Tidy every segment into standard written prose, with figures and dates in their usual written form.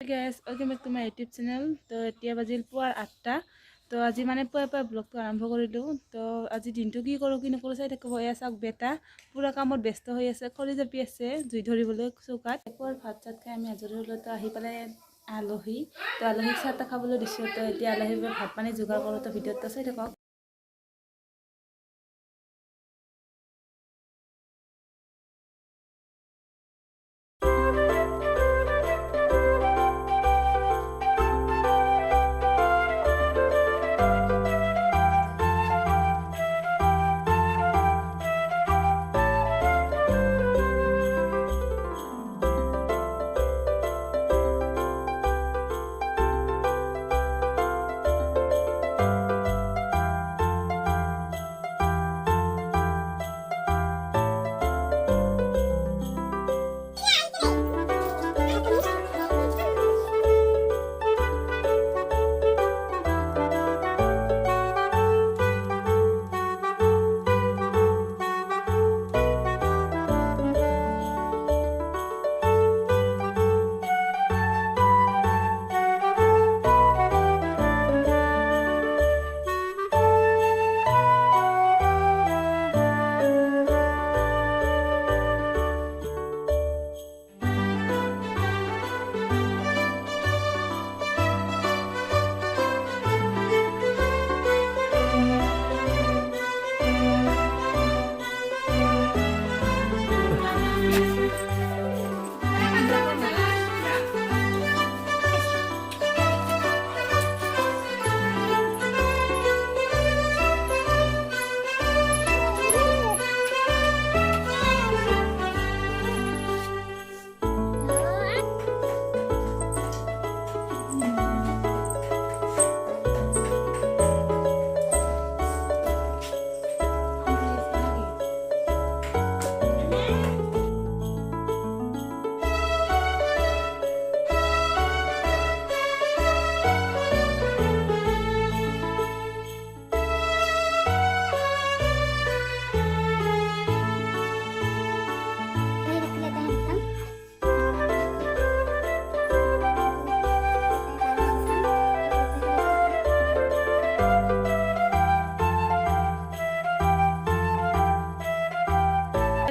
Guys, welcome back to my YouTube channel. তো এতিয়া বাজিল পুৱাৰ 8টা। তো আজি মানে পুৱা ব্লগটো আৰম্ভ কৰিলোঁ। তো আজি দিনটো কি কৰোঁ কি নকৰোঁ চাই থাকিব। এয়া চাওক বেটা পুৰা কামত ব্যস্ত হৈ আছে, খৰি জাপি আছে জুই ধৰিবলৈ চৌকাত। পুৱাৰ ভাত চাত খাই আমি আজৰি হ'লোঁ। তো আহি পেলাই আলহী, তো আলহীক চাহ তাহ খাবলৈ দিছোঁ। তো এতিয়া আলহীৰ ভাত পানী যোগাৰ কৰোঁ। তো ভিডিঅ'টো চাই থাকক।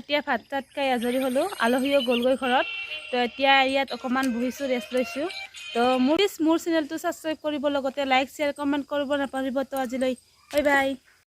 এতিয়া ভাত চাত খাই আজৰি হ'লোঁ, আলহীও গ'লগৈ ঘৰত। তো এতিয়া ইয়াত অকণমান বহিছোঁ, ৰেষ্ট লৈছোঁ। তো মোৰ চেনেলটো ছাবস্ক্ৰাইব কৰিব, লগতে লাইক শ্বেয়াৰ কমেণ্ট কৰিব নাপাহৰিব। তো আজিলৈ বাই বাই।